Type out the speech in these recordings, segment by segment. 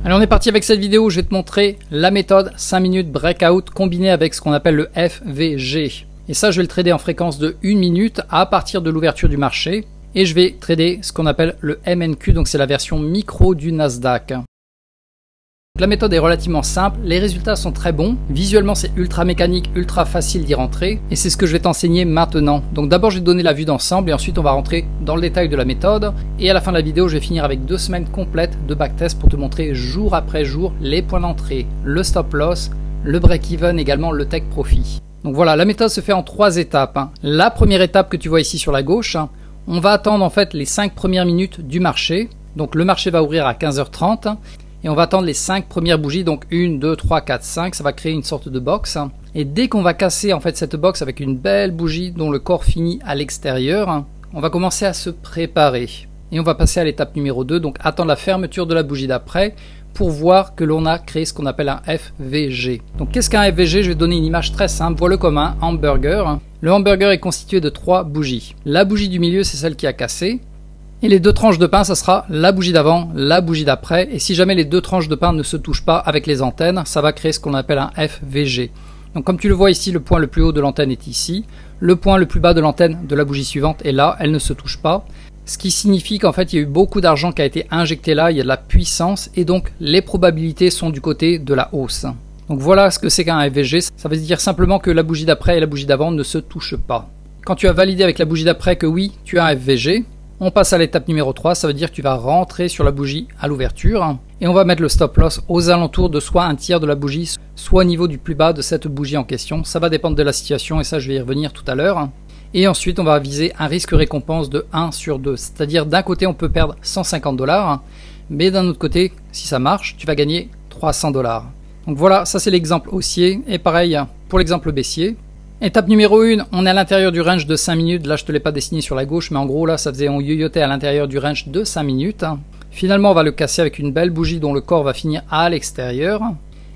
Allez, on est parti avec cette vidéo où je vais te montrer la méthode 5 minutes breakout combinée avec ce qu'on appelle le FVG. Et ça, je vais le trader en fréquence de 1 minute à partir de l'ouverture du marché. Et je vais trader ce qu'on appelle le MNQ, donc c'est la version micro du Nasdaq. La méthode est relativement simple, les résultats sont très bons, visuellement c'est ultra mécanique, ultra facile d'y rentrer, et c'est ce que je vais t'enseigner maintenant. Donc d'abord je vais te donner la vue d'ensemble et ensuite on va rentrer dans le détail de la méthode, et à la fin de la vidéo je vais finir avec 2 semaines complètes de backtest pour te montrer jour après jour les points d'entrée, le stop loss, le break-even, également le take profit. Donc voilà, la méthode se fait en 3 étapes. La première étape que tu vois ici sur la gauche, on va attendre en fait les 5 premières minutes du marché, donc le marché va ouvrir à 15h30, et on va attendre les 5 premières bougies, donc 1, 2, 3, 4, 5, ça va créer une sorte de box. Et dès qu'on va casser en fait cette box avec une belle bougie dont le corps finit à l'extérieur, on va commencer à se préparer. Et on va passer à l'étape numéro 2, donc attendre la fermeture de la bougie d'après pour voir que l'on a créé ce qu'on appelle un FVG. Donc qu'est-ce qu'un FVG? Je vais te donner une image très simple, vois-le comme un hamburger. Le hamburger est constitué de 3 bougies. La bougie du milieu, c'est celle qui a cassé. Et les 2 tranches de pain, ça sera la bougie d'avant, la bougie d'après. Et si jamais les 2 tranches de pain ne se touchent pas avec les antennes, ça va créer ce qu'on appelle un FVG. Donc comme tu le vois ici, le point le plus haut de l'antenne est ici. Le point le plus bas de l'antenne de la bougie suivante est là, elle ne se touche pas. Ce qui signifie qu'en fait, il y a eu beaucoup d'argent qui a été injecté là, il y a de la puissance et donc les probabilités sont du côté de la hausse. Donc voilà ce que c'est qu'un FVG. Ça veut dire simplement que la bougie d'après et la bougie d'avant ne se touchent pas. Quand tu as validé avec la bougie d'après que oui, tu as un FVG, on passe à l'étape numéro 3, ça veut dire que tu vas rentrer sur la bougie à l'ouverture et on va mettre le stop loss aux alentours de soit un tiers de la bougie, soit au niveau du plus bas de cette bougie en question. Ça va dépendre de la situation et ça je vais y revenir tout à l'heure. Et ensuite on va viser un risque récompense de 1 sur 2, c'est-à-dire d'un côté on peut perdre 150 $, mais d'un autre côté, si ça marche, tu vas gagner 300 $. Donc voilà, ça c'est l'exemple haussier et pareil pour l'exemple baissier. Étape numéro 1, on est à l'intérieur du range de 5 minutes. Là, je ne te l'ai pas dessiné sur la gauche, mais en gros, là, ça faisait on yoyotait à l'intérieur du range de 5 minutes. Finalement, on va le casser avec une belle bougie dont le corps va finir à l'extérieur.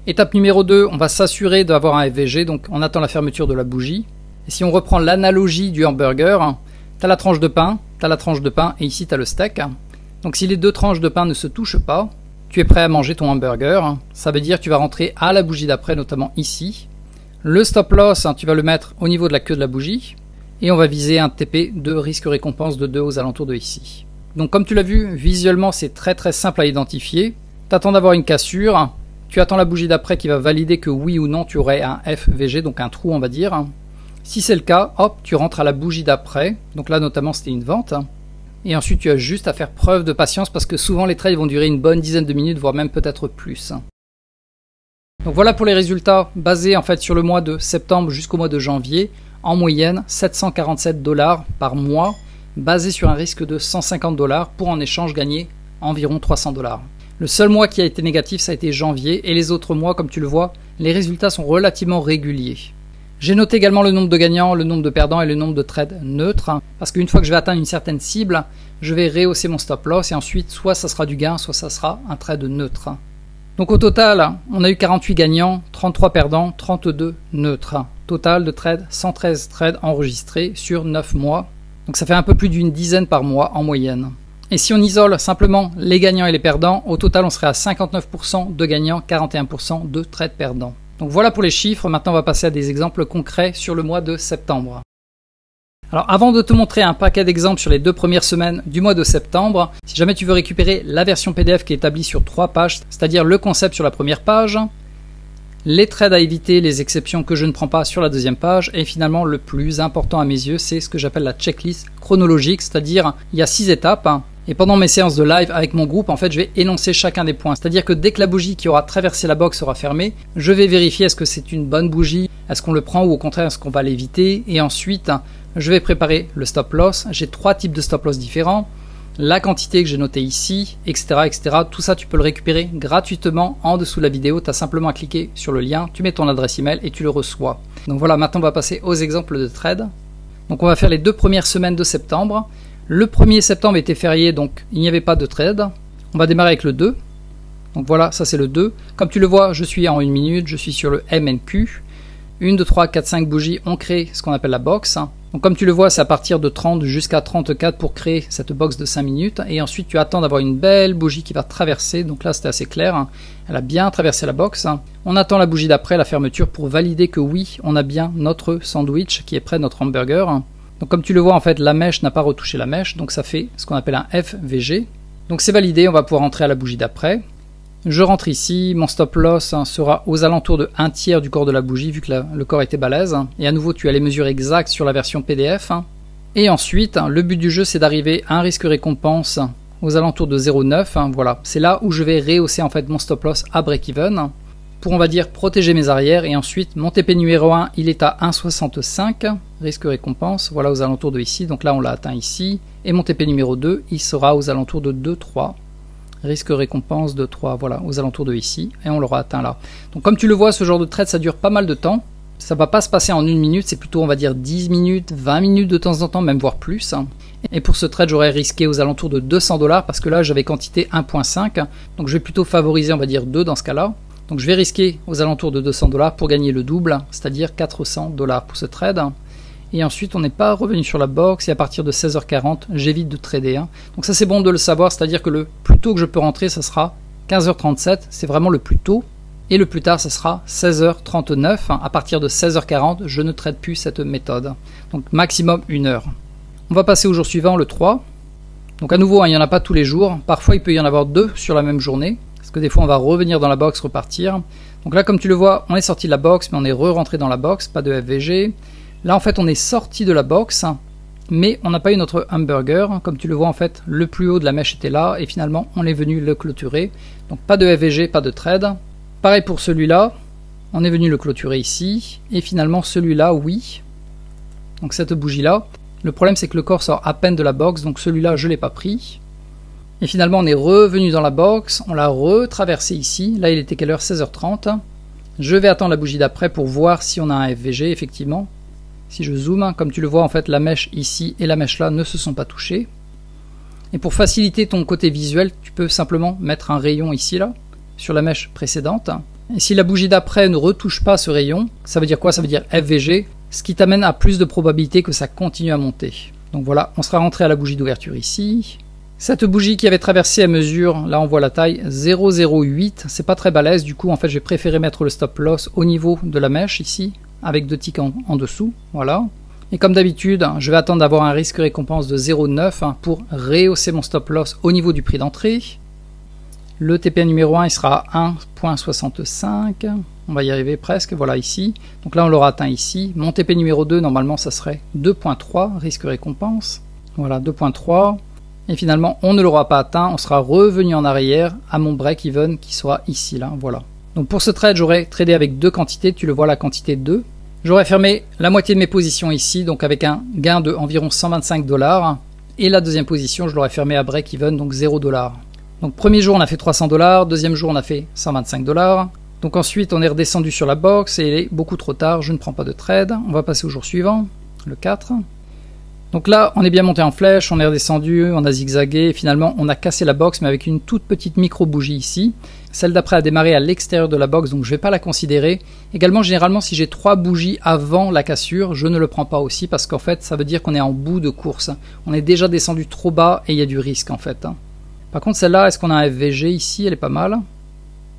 Étape numéro 2, on va s'assurer d'avoir un FVG, donc on attend la fermeture de la bougie. Et si on reprend l'analogie du hamburger, tu as la tranche de pain, et ici, tu as le steak. Donc si les 2 tranches de pain ne se touchent pas, tu es prêt à manger ton hamburger. Ça veut dire que tu vas rentrer à la bougie d'après, notamment ici. Le stop loss, tu vas le mettre au niveau de la queue de la bougie et on va viser un TP de risque récompense de 2 aux alentours de ici. Donc comme tu l'as vu, visuellement c'est très simple à identifier. Tu attends d'avoir une cassure, tu attends la bougie d'après qui va valider que oui ou non tu aurais un FVG, donc un trou on va dire. Si c'est le cas, hop, tu rentres à la bougie d'après, donc là notamment c'était une vente. Et ensuite tu as juste à faire preuve de patience parce que souvent les trades vont durer une bonne dizaine de minutes, voire même peut-être plus. Donc voilà pour les résultats basés en fait sur le mois de septembre jusqu'au mois de janvier. En moyenne, 747 $ par mois, basé sur un risque de 150 $ pour en échange gagner environ 300 $. Le seul mois qui a été négatif, ça a été janvier, et les autres mois, comme tu le vois, les résultats sont relativement réguliers. J'ai noté également le nombre de gagnants, le nombre de perdants et le nombre de trades neutres, parce qu'une fois que je vais atteindre une certaine cible, je vais rehausser mon stop loss et ensuite soit ça sera du gain, soit ça sera un trade neutre. Donc au total, on a eu 48 gagnants, 33 perdants, 32 neutres. Total de trades, 113 trades enregistrés sur 9 mois. Donc ça fait un peu plus d'une dizaine par mois en moyenne. Et si on isole simplement les gagnants et les perdants, au total on serait à 59% de gagnants, 41% de trades perdants. Donc voilà pour les chiffres, maintenant on va passer à des exemples concrets sur le mois de septembre. Alors avant de te montrer un paquet d'exemples sur les 2 premières semaines du mois de septembre, si jamais tu veux récupérer la version PDF qui est établie sur 3 pages, c'est-à-dire le concept sur la première page, les trades à éviter, les exceptions que je ne prends pas sur la deuxième page, et finalement le plus important à mes yeux, c'est ce que j'appelle la checklist chronologique, c'est-à-dire il y a 6 étapes, et pendant mes séances de live avec mon groupe, en fait, je vais énoncer chacun des points. C'est-à-dire que dès que la bougie qui aura traversé la box sera fermée, je vais vérifier est-ce que c'est une bonne bougie, est-ce qu'on le prend ou au contraire est-ce qu'on va l'éviter, et ensuite je vais préparer le stop loss. J'ai 3 types de stop loss différents, la quantité que j'ai notée ici, etc., etc. Tout ça, tu peux le récupérer gratuitement en dessous de la vidéo. Tu as simplement à cliquer sur le lien, tu mets ton adresse email et tu le reçois. Donc voilà, maintenant on va passer aux exemples de trade. Donc on va faire les 2 premières semaines de septembre. Le 1er septembre était férié, donc il n'y avait pas de trade. On va démarrer avec le 2. Donc voilà, ça c'est le 2. Comme tu le vois, je suis en 1 minute, je suis sur le MNQ. 1, 2, 3, 4, 5 bougies, on crée ce qu'on appelle la box. Donc comme tu le vois, c'est à partir de 30 jusqu'à 34 pour créer cette box de 5 minutes. Et ensuite, tu attends d'avoir une belle bougie qui va traverser. Donc là, c'était assez clair. Elle a bien traversé la box. On attend la bougie d'après, la fermeture, pour valider que oui, on a bien notre sandwich qui est prêt, notre hamburger. Donc comme tu le vois, en fait, la mèche n'a pas retouché la mèche. Donc ça fait ce qu'on appelle un FVG. Donc c'est validé, on va pouvoir entrer à la bougie d'après. Je rentre ici, mon stop loss sera aux alentours de 1/3 du corps de la bougie vu que le corps était balèze. Et à nouveau, tu as les mesures exactes sur la version PDF. Et ensuite, le but du jeu, c'est d'arriver à un risque récompense aux alentours de 0,9. Voilà, c'est là où je vais rehausser en fait mon stop loss à break-even pour, on va dire, protéger mes arrières. Et ensuite, mon TP numéro 1, il est à 1,65, risque récompense, voilà, aux alentours de ici. Donc là, on l'a atteint ici. Et mon TP numéro 2, il sera aux alentours de 2,3. Risque récompense de 3, voilà, aux alentours de ici, et on l'aura atteint là. Donc comme tu le vois, ce genre de trade, ça dure pas mal de temps. Ça va pas se passer en 1 minute, c'est plutôt, on va dire, 10 minutes, 20 minutes de temps en temps, même voire plus. Et pour ce trade, j'aurais risqué aux alentours de 200 $, parce que là, j'avais quantité 1.5. Donc je vais plutôt favoriser, on va dire, 2 dans ce cas-là. Donc je vais risquer aux alentours de 200 $ pour gagner le double, c'est-à-dire 400 $ pour ce trade. Et ensuite, on n'est pas revenu sur la box, et à partir de 16h40, j'évite de trader. Donc ça, c'est bon de le savoir, c'est-à-dire que le plus tôt que je peux rentrer, ça sera 15h37, c'est vraiment le plus tôt. Et le plus tard, ça sera 16h39. À partir de 16h40, je ne trade plus cette méthode. Donc maximum 1 heure. On va passer au jour suivant, le 3. Donc à nouveau, il n'y en a pas tous les jours. Parfois, il peut y en avoir 2 sur la même journée. Parce que des fois, on va revenir dans la box, repartir. Donc là, comme tu le vois, on est sorti de la box, mais on est re-rentré dans la box, pas de FVG. Là, en fait, on est sorti de la box, mais on n'a pas eu notre hamburger. Comme tu le vois, en fait, le plus haut de la mèche était là, et finalement, on est venu le clôturer. Donc, pas de FVG, pas de trade. Pareil pour celui-là, on est venu le clôturer ici, et finalement, celui-là, oui. Donc, cette bougie-là. Le problème, c'est que le corps sort à peine de la box, donc celui-là, je ne l'ai pas pris. Et finalement, on est revenu dans la box, on l'a retraversé ici. Là, il était quelle heure? 16h30. Je vais attendre la bougie d'après pour voir si on a un FVG, effectivement. Si je zoome, comme tu le vois, en fait, la mèche ici et la mèche là ne se sont pas touchées. Et pour faciliter ton côté visuel, tu peux simplement mettre un rayon ici, là, sur la mèche précédente. Et si la bougie d'après ne retouche pas ce rayon, ça veut dire quoi? Ça veut dire FVG, ce qui t'amène à plus de probabilité que ça continue à monter. Donc voilà, on sera rentré à la bougie d'ouverture ici. Cette bougie qui avait traversé à mesure, là on voit la taille 0,08, c'est pas très balèze, du coup en fait j'ai préféré mettre le stop loss au niveau de la mèche ici, avec 2 ticks en dessous, voilà. Et comme d'habitude, je vais attendre d'avoir un risque récompense de 0,9 pour rehausser mon stop loss au niveau du prix d'entrée. Le TP numéro 1 il sera à 1,65, on va y arriver presque, voilà ici. Donc là on l'aura atteint ici. Mon TP numéro 2 normalement ça serait 2,3, risque récompense, voilà 2,3. Et finalement, on ne l'aura pas atteint, on sera revenu en arrière à mon break-even qui sera ici, là, voilà. Donc pour ce trade, j'aurais tradé avec 2 quantités, tu le vois, la quantité 2. J'aurais fermé la moitié de mes positions ici, donc avec un gain de environ 125 $. Et la deuxième position, je l'aurais fermé à break-even, donc 0 $. Donc premier jour, on a fait 300 $, deuxième jour, on a fait 125 $. Donc ensuite, on est redescendu sur la box et il est beaucoup trop tard, je ne prends pas de trade. On va passer au jour suivant, le 4. Donc là, on est bien monté en flèche, on est redescendu, on a zigzagué, et finalement on a cassé la box, mais avec une toute petite micro-bougie ici. Celle d'après a démarré à l'extérieur de la box, donc je ne vais pas la considérer. Également, généralement, si j'ai 3 bougies avant la cassure, je ne le prends pas aussi, parce qu'en fait, ça veut dire qu'on est en bout de course. On est déjà descendu trop bas, et il y a du risque, en fait. Par contre, celle-là, est-ce qu'on a un FVG ici? Elle est pas mal.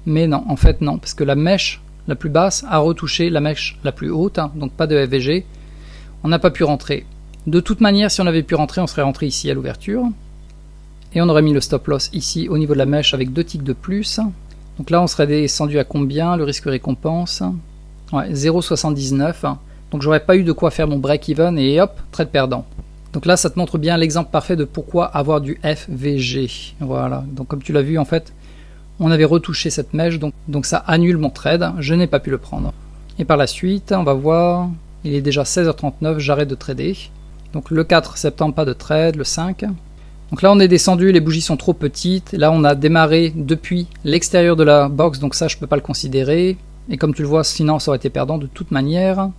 Mais non, en fait, non, parce que la mèche la plus basse a retouché la mèche la plus haute, donc pas de FVG. On n'a pas pu rentrer. De toute manière, si on avait pu rentrer, on serait rentré ici à l'ouverture. Et on aurait mis le stop loss ici au niveau de la mèche avec 2 ticks de plus. Donc là, on serait descendu à combien? Le risque récompense, ouais, 0,79. Donc j'aurais pas eu de quoi faire mon break-even et hop, trade perdant. Donc là, ça te montre bien l'exemple parfait de pourquoi avoir du FVG. Voilà, donc comme tu l'as vu, en fait, on avait retouché cette mèche, donc ça annule mon trade. Je n'ai pas pu le prendre. Et par la suite, on va voir, il est déjà 16h39, j'arrête de trader. Donc le 4 septembre, pas de trade, le 5. Donc là on est descendu, les bougies sont trop petites. Là on a démarré depuis l'extérieur de la box, donc ça je peux pas le considérer. Et comme tu le vois, sinon ça aurait été perdant de toute manière.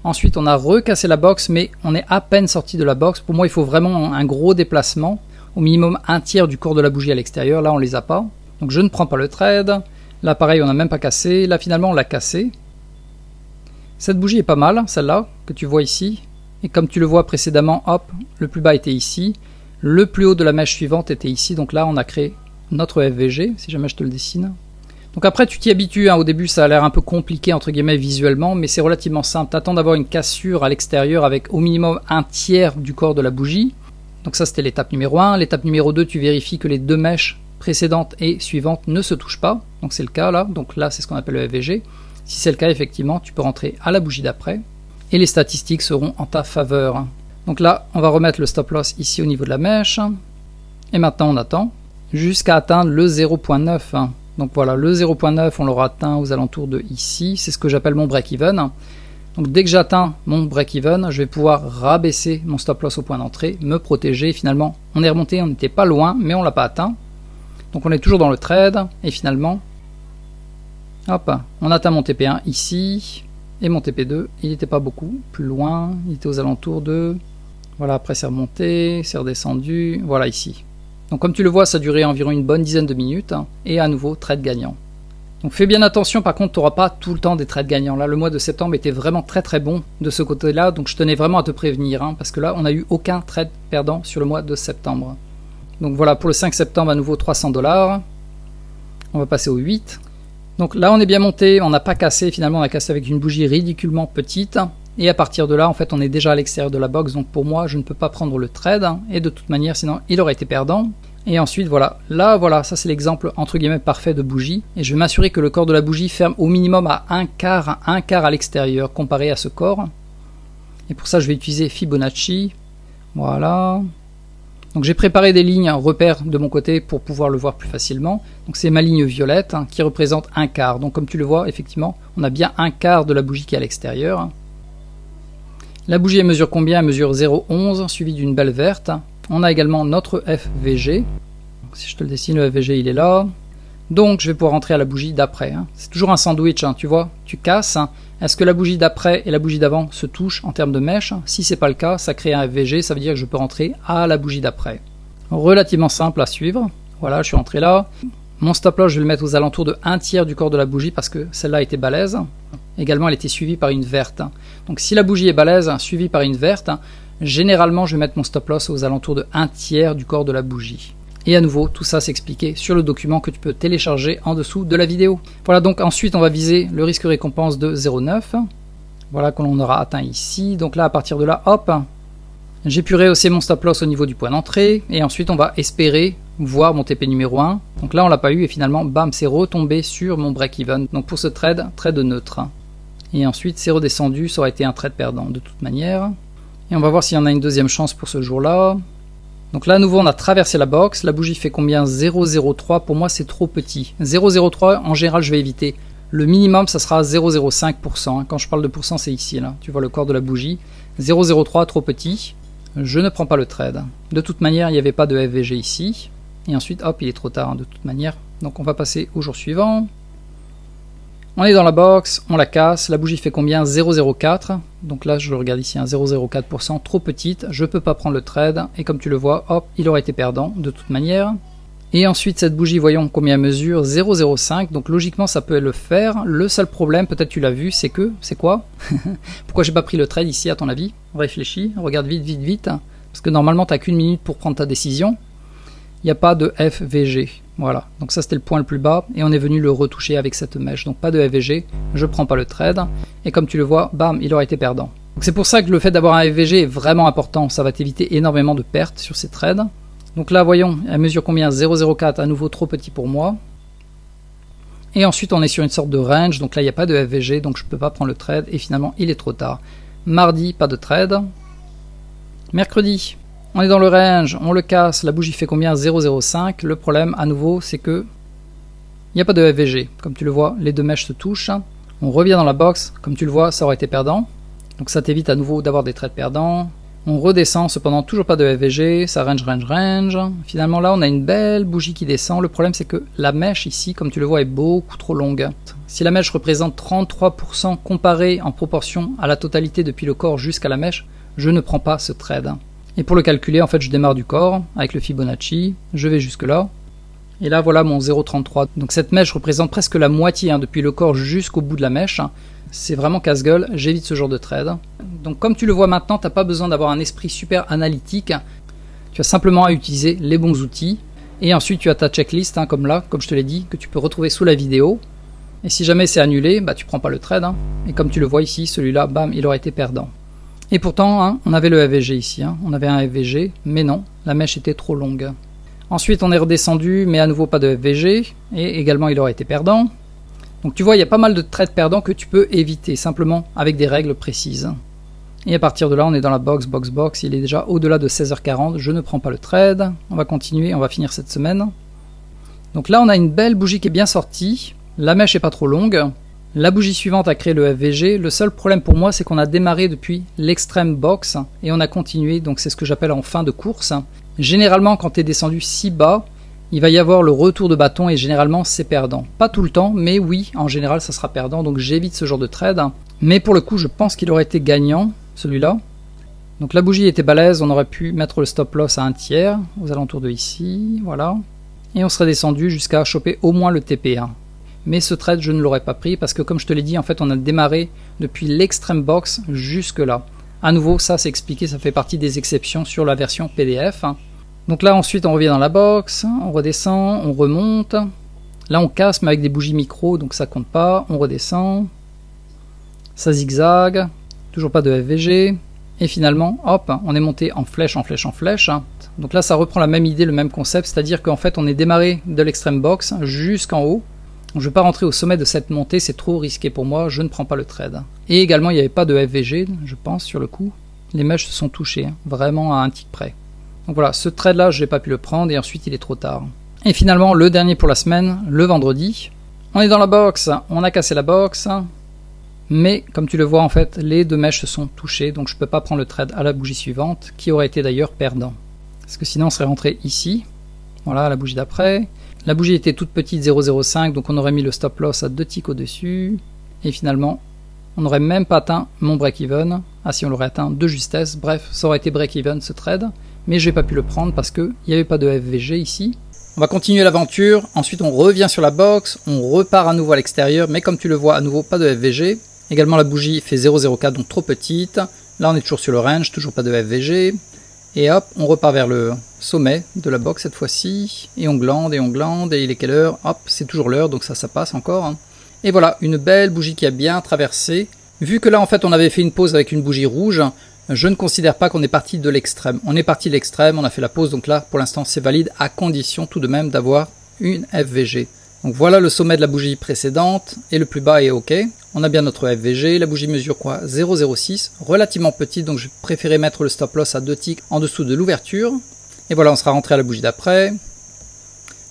Ensuite on a recassé la box, mais on est à peine sorti de la box. Pour moi il faut vraiment un gros déplacement, au minimum 1/3 du corps de la bougie à l'extérieur. Là on les a pas, donc je ne prends pas le trade. Là pareil, on n'a même pas cassé. Là finalement on l'a cassé. Cette bougie est pas mal, celle-là, que tu vois ici. Et comme tu le vois précédemment, hop, le plus bas était ici. Le plus haut de la mèche suivante était ici. Donc là, on a créé notre FVG, si jamais je te le dessine. Donc après, tu t'y habitues. Hein. Au début, ça a l'air un peu compliqué, entre guillemets, visuellement. Mais c'est relativement simple. Tu attends d'avoir une cassure à l'extérieur avec au minimum un tiers du corps de la bougie. Donc ça, c'était l'étape numéro 1. L'étape numéro 2, tu vérifies que les deux mèches précédentes et suivantes ne se touchent pas. Donc c'est le cas là. Donc là, c'est ce qu'on appelle le FVG. Si c'est le cas, effectivement, tu peux rentrer à la bougie d'après et les statistiques seront en ta faveur. Donc là, on va remettre le stop loss ici au niveau de la mèche. Et maintenant, on attend jusqu'à atteindre le 0.9. Donc voilà, le 0.9, on l'aura atteint aux alentours de ici. C'est ce que j'appelle mon break-even. Donc dès que j'atteins mon break-even, je vais pouvoir rabaisser mon stop loss au point d'entrée, me protéger. Finalement, on est remonté, on n'était pas loin, mais on ne l'a pas atteint. Donc on est toujours dans le trade. Et finalement, hop, on atteint mon TP1 ici, et mon TP2, il n'était pas beaucoup plus loin, il était aux alentours de... Voilà, après c'est remonté, c'est redescendu, voilà ici. Donc comme tu le vois, ça a duré environ une bonne dizaine de minutes, et à nouveau, trade gagnant. Donc fais bien attention, par contre, tu n'auras pas tout le temps des trades gagnants. Là, le mois de septembre était vraiment très très bon de ce côté-là, donc je tenais vraiment à te prévenir, parce que là, on n'a eu aucun trade perdant sur le mois de septembre. Donc voilà, pour le 5 septembre, à nouveau 300 $. On va passer au 8. Donc là on est bien monté, on n'a pas cassé, finalement on a cassé avec une bougie ridiculement petite. Et à partir de là en fait on est déjà à l'extérieur de la box, donc pour moi je ne peux pas prendre le trade. Et de toute manière sinon il aurait été perdant. Et ensuite voilà, là voilà, ça c'est l'exemple entre guillemets parfait de bougie. Et je vais m'assurer que le corps de la bougie ferme au minimum à un quart à l'extérieur comparé à ce corps. Et pour ça je vais utiliser Fibonacci. Voilà. Donc j'ai préparé des lignes repères de mon côté pour pouvoir le voir plus facilement. Donc c'est ma ligne violette qui représente un quart. Donc comme tu le vois, effectivement, on a bien un quart de la bougie qui est à l'extérieur. La bougie elle mesure combien? Elle mesure 0,11 suivi d'une belle verte. On a également notre FVG. Donc, si je te le dessine, le FVG il est là. Donc je vais pouvoir rentrer à la bougie d'après. C'est toujours un sandwich, tu vois, tu casses. Est-ce que la bougie d'après et la bougie d'avant se touchent en termes de mèche? Si c'est pas le cas, ça crée un FVG, ça veut dire que je peux rentrer à la bougie d'après. Relativement simple à suivre. Voilà, je suis rentré là. Mon stop loss, je vais le mettre aux alentours de un tiers du corps de la bougie parce que celle-là était balèze. Également, elle était suivie par une verte. Donc si la bougie est balèze, suivie par une verte, généralement, je vais mettre mon stop loss aux alentours de un tiers du corps de la bougie. Et à nouveau, tout ça c'est expliqué sur le document que tu peux télécharger en dessous de la vidéo. Voilà, donc ensuite on va viser le risque récompense de 0,9. Voilà que l'on aura atteint ici. Donc là, à partir de là, hop, j'ai pu rehausser mon stop loss au niveau du point d'entrée. Et ensuite on va espérer voir mon TP numéro 1. Donc là on l'a pas eu et finalement, bam, c'est retombé sur mon break-even. Donc pour ce trade neutre. Et ensuite c'est redescendu, ça aurait été un trade perdant de toute manière. Et on va voir s'il y en a une deuxième chance pour ce jour-là. Donc là à nouveau on a traversé la box, la bougie fait combien? 0,03, pour moi c'est trop petit. 0,03 en général je vais éviter. Le minimum ça sera 0,05%, quand je parle de pourcent c'est ici là, tu vois le corps de la bougie. 0,03 trop petit, je ne prends pas le trade. De toute manière il n'y avait pas de FVG ici. Et ensuite hop il est trop tard de toute manière. Donc on va passer au jour suivant. On est dans la box, on la casse, la bougie fait combien? 0,04. Donc là je regarde ici, 0,04%, trop petite, je ne peux pas prendre le trade. Et comme tu le vois, hop, il aurait été perdant de toute manière. Et ensuite cette bougie, voyons combien elle mesure, 0,05. Donc logiquement ça peut le faire. Le seul problème, peut-être tu l'as vu, c'est que, c'est quoi? Pourquoi j'ai pas pris le trade ici à ton avis? Réfléchis, regarde vite. Parce que normalement tu n'as qu'une minute pour prendre ta décision. Il n'y a pas de FVG. Voilà, donc ça c'était le point le plus bas et on est venu le retoucher avec cette mèche. Donc pas de FVG, je prends pas le trade et comme tu le vois, bam, il aurait été perdant. Donc c'est pour ça que le fait d'avoir un FVG est vraiment important, ça va t'éviter énormément de pertes sur ces trades. Donc là voyons, elle mesure combien? 0,04, à nouveau trop petit pour moi. Et ensuite on est sur une sorte de range, donc là il n'y a pas de FVG, donc je ne peux pas prendre le trade et finalement il est trop tard. Mardi, pas de trade. Mercredi, on est dans le range, on le casse, la bougie fait combien? 0,05. Le problème à nouveau c'est que il n'y a pas de FVG. Comme tu le vois, les deux mèches se touchent. On revient dans la box, comme tu le vois, ça aurait été perdant. Donc ça t'évite à nouveau d'avoir des trades perdants. On redescend, cependant toujours pas de FVG, ça range. Finalement là on a une belle bougie qui descend. Le problème c'est que la mèche ici, comme tu le vois, est beaucoup trop longue. Si la mèche représente 33% comparé en proportion à la totalité depuis le corps jusqu'à la mèche, je ne prends pas ce trade. Et pour le calculer, en fait, je démarre du corps avec le Fibonacci, je vais jusque là. Et là voilà mon 0,33. Donc cette mèche représente presque la moitié, hein, depuis le corps jusqu'au bout de la mèche. C'est vraiment casse-gueule, j'évite ce genre de trade. Donc comme tu le vois maintenant, tu n'as pas besoin d'avoir un esprit super analytique. Tu as simplement à utiliser les bons outils. Et ensuite tu as ta checklist, hein, comme là, comme je te l'ai dit, que tu peux retrouver sous la vidéo. Et si jamais c'est annulé, bah tu prends pas le trade. Hein. Et comme tu le vois ici, celui-là, bam, il aurait été perdant. Et pourtant, hein, on avait le FVG ici. Hein. On avait un FVG, mais non, la mèche était trop longue. Ensuite on est redescendu, mais à nouveau pas de FVG. Et également il aurait été perdant. Donc tu vois, il y a pas mal de trades perdants que tu peux éviter, simplement avec des règles précises. Et à partir de là, on est dans la box, il est déjà au-delà de 16h40, je ne prends pas le trade. On va continuer, on va finir cette semaine. Donc là, on a une belle bougie qui est bien sortie. La mèche est pas trop longue. La bougie suivante a créé le FVG. Le seul problème pour moi, c'est qu'on a démarré depuis l'extrême box et on a continué, donc c'est ce que j'appelle en fin de course. Généralement, quand tu es descendu si bas, il va y avoir le retour de bâton et généralement c'est perdant. Pas tout le temps, mais oui, en général ça sera perdant, donc j'évite ce genre de trade. Mais pour le coup, je pense qu'il aurait été gagnant, celui-là. Donc la bougie était balèze, on aurait pu mettre le stop loss à 1/3, aux alentours de ici, voilà. Et on serait descendu jusqu'à choper au moins le TP1. Mais ce trade, je ne l'aurais pas pris parce que comme je te l'ai dit, en fait on a démarré depuis l'extrême box jusque là. À nouveau, ça c'est expliqué, ça fait partie des exceptions sur la version PDF. Donc là ensuite on revient dans la box, on redescend, on remonte. Là on casse mais avec des bougies micro, donc ça compte pas. On redescend, ça zigzague, toujours pas de FVG. Et finalement, hop, on est monté en flèche, en flèche, en flèche. Donc là ça reprend la même idée, le même concept, c'est-à-dire qu'en fait on est démarré de l'extrême box jusqu'en haut. Je ne vais pas rentrer au sommet de cette montée, c'est trop risqué pour moi, je ne prends pas le trade. Et également il n'y avait pas de FVG, je pense, sur le coup. Les mèches se sont touchées, vraiment à un tic près. Donc voilà, ce trade là je n'ai pas pu le prendre et ensuite il est trop tard. Et finalement le dernier pour la semaine, le vendredi. On est dans la box, on a cassé la box. Mais comme tu le vois en fait, les deux mèches se sont touchées, donc je ne peux pas prendre le trade à la bougie suivante, qui aurait été d'ailleurs perdant. Parce que sinon on serait rentré ici, voilà la bougie d'après. La bougie était toute petite, 0,05, donc on aurait mis le stop loss à 2 ticks au-dessus. Et finalement, on n'aurait même pas atteint mon break-even. Ah si, on l'aurait atteint de justesse, bref, ça aurait été break-even ce trade. Mais je n'ai pas pu le prendre parce qu'il n'y avait pas de FVG ici. On va continuer l'aventure, ensuite on revient sur la box, on repart à nouveau à l'extérieur, mais comme tu le vois, à nouveau pas de FVG. Également la bougie fait 0,04, donc trop petite. Là on est toujours sur le range, toujours pas de FVG. Et hop, on repart vers le sommet de la box cette fois-ci. Et on glande, et il est quelle heure? Hop, c'est toujours l'heure, donc ça passe encore. Et voilà, une belle bougie qui a bien traversé. Vu que là en fait on avait fait une pause avec une bougie rouge, je ne considère pas qu'on est parti de l'extrême. On est parti de l'extrême, on a fait la pause, donc là pour l'instant c'est valide, à condition tout de même d'avoir une FVG. Donc voilà le sommet de la bougie précédente, et le plus bas est OK. On a bien notre FVG, la bougie mesure quoi? 0,06, relativement petite, donc je préférais mettre le stop loss à 2 ticks en dessous de l'ouverture. Et voilà, on sera rentré à la bougie d'après.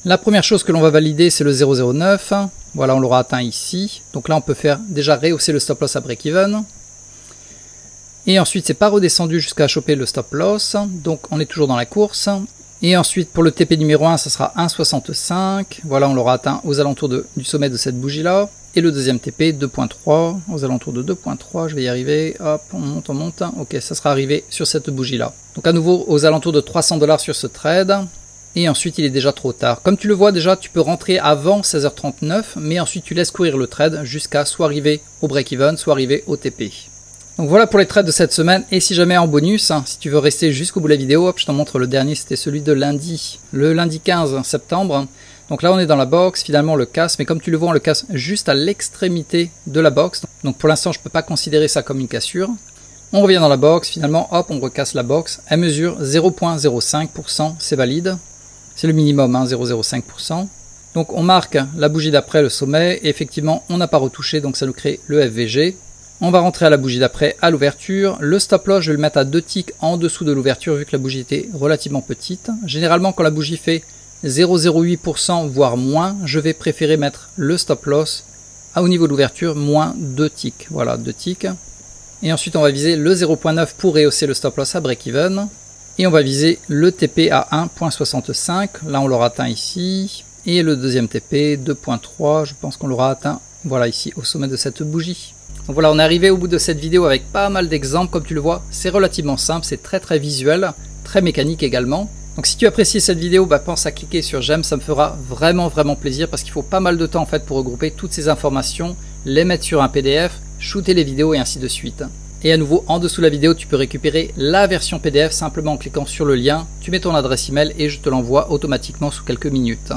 La première chose que l'on va valider, c'est le 0,09. Voilà, on l'aura atteint ici. Donc là, on peut faire déjà rehausser le stop loss à break-even. Et ensuite, c'est pas redescendu jusqu'à choper le stop loss. Donc on est toujours dans la course. Et ensuite, pour le TP numéro 1, ça sera 1,65. Voilà, on l'aura atteint aux alentours du sommet de cette bougie-là. Et le deuxième TP, 2,3, aux alentours de 2,3, je vais y arriver, hop, on monte, ok, ça sera arrivé sur cette bougie-là. Donc à nouveau, aux alentours de 300 $ sur ce trade, et ensuite il est déjà trop tard. Comme tu le vois déjà, tu peux rentrer avant 16h39, mais ensuite tu laisses courir le trade jusqu'à soit arriver au break-even, soit arriver au TP. Donc voilà pour les trades de cette semaine, et si jamais en bonus, si tu veux rester jusqu'au bout de la vidéo, hop, je t'en montre le dernier, c'était celui de lundi, le lundi 15 septembre. Donc là on est dans la box, finalement on le casse, mais comme tu le vois on le casse juste à l'extrémité de la box. Donc pour l'instant je ne peux pas considérer ça comme une cassure. On revient dans la box, finalement hop on recasse la box. Elle mesure 0,05%, c'est valide. C'est le minimum, 0,05%. Donc on marque la bougie d'après le sommet, et effectivement on n'a pas retouché, donc ça nous crée le FVG. On va rentrer à la bougie d'après à l'ouverture. Le stop loss je vais le mettre à 2 ticks en dessous de l'ouverture vu que la bougie était relativement petite. Généralement quand la bougie fait 0,08% voire moins, je vais préférer mettre le stop loss au niveau de l'ouverture moins 2 ticks. Voilà, 2 ticks. Et ensuite on va viser le 0,9 pour rehausser le stop loss à break-even. Et on va viser le TP à 1,65. Là on l'aura atteint ici. Et le deuxième TP, 2,3. Je pense qu'on l'aura atteint, voilà, ici au sommet de cette bougie. Donc voilà, on est arrivé au bout de cette vidéo avec pas mal d'exemples. Comme tu le vois, c'est relativement simple, c'est très visuel, très mécanique également. Donc si tu apprécies cette vidéo, pense à cliquer sur j'aime, ça me fera vraiment plaisir parce qu'il faut pas mal de temps en fait pour regrouper toutes ces informations, les mettre sur un PDF, shooter les vidéos et ainsi de suite. Et à nouveau, en dessous de la vidéo, tu peux récupérer la version PDF simplement en cliquant sur le lien, tu mets ton adresse email et je te l'envoie automatiquement sous quelques minutes.